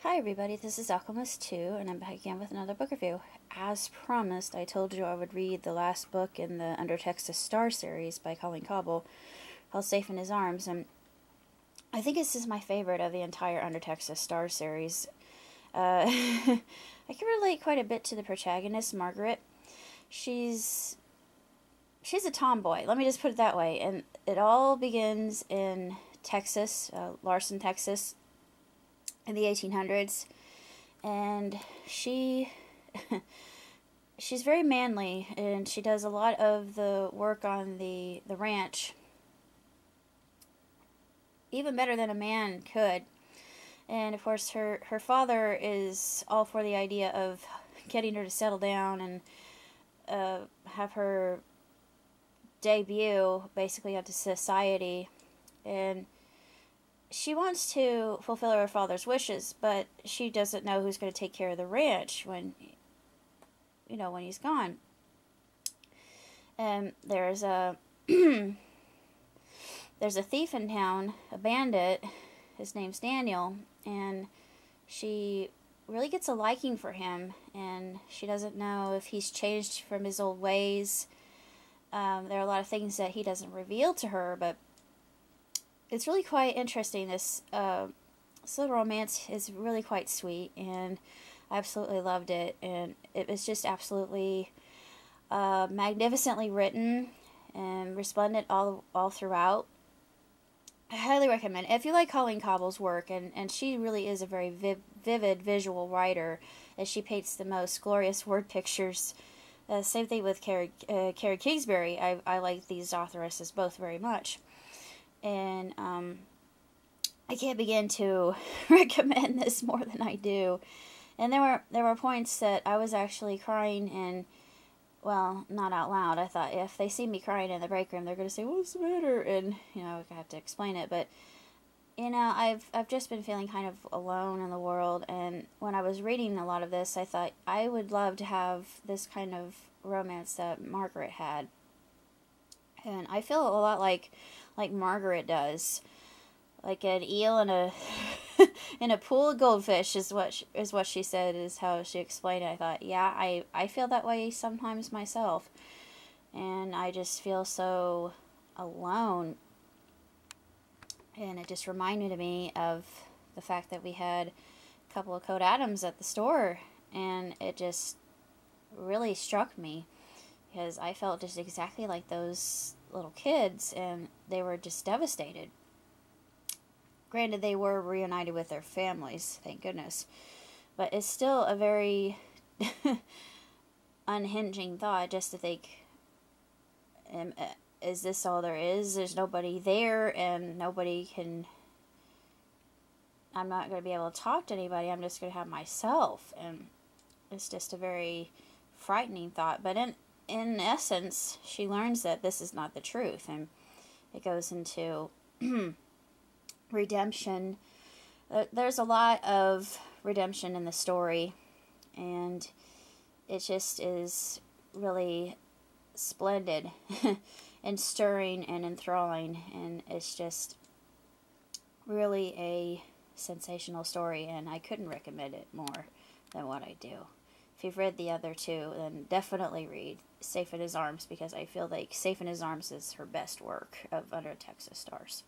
Hi everybody, this is Alchemist 2, and I'm back again with another book review. As promised, I told you I would read the last book in the Under Texas Star series by Coleen Cobble, called Safe in His Arms, and I think this is my favorite of the entire Under Texas Star series. I can relate quite a bit to the protagonist, Margaret. She's a tomboy, let me just put it that way, and it all begins in Texas, Larson, Texas, in the 1800s, and she's very manly, and she does a lot of the work on the ranch even better than a man could. And of course her father is all for the idea of getting her to settle down and have her debut basically onto society, and she wants to fulfill her father's wishes, but she doesn't know who's going to take care of the ranch when he's gone. And there's a there's a thief in town, a bandit. His name's Daniel, and she really gets a liking for him, and she doesn't know if he's changed from his old ways. There are a lot of things that he doesn't reveal to her, but it's really quite interesting. This little romance is really quite sweet, and I absolutely loved it. And it was just absolutely magnificently written and resplendent all throughout. I highly recommend it. If you like Coleen Cobble's work, and she really is a very vivid visual writer, as she paints the most glorious word pictures. Same thing with Carrie Kingsbury. I like these authoresses both very much. And I can't begin to recommend this more than I do. And there were points that I was actually crying, and well, not out loud. I thought if they see me crying in the break room, they're going to say, "What's the matter?" And I have to explain it. But I've just been feeling kind of alone in the world, and when I was reading a lot of this, I thought I would love to have this kind of romance that Margaret had. And I feel a lot like Margaret does, like an eel in a in a pool of goldfish is what she said, is how she explained it. I thought, yeah, I feel that way sometimes myself, and I just feel so alone. And it just reminded me of the fact that we had a couple of Code Atoms at the store, and it just really struck me, because I felt just exactly like those little kids, and they were just devastated. Granted, they were reunited with their families, thank goodness, but it's still a very unhinging thought, just to think, is this all there is? There's nobody there, and I'm not going to be able to talk to anybody. I'm just going to have myself, and it's just a very frightening thought. But in essence, she learns that this is not the truth, and it goes into redemption. There's a lot of redemption in the story, and it just is really splendid and stirring and enthralling, and it's just really a sensational story, and I couldn't recommend it more than what I do. If you've read the other two, then definitely read Safe in His Arms, because I feel like Safe in His Arms is her best work of Under Texas Stars.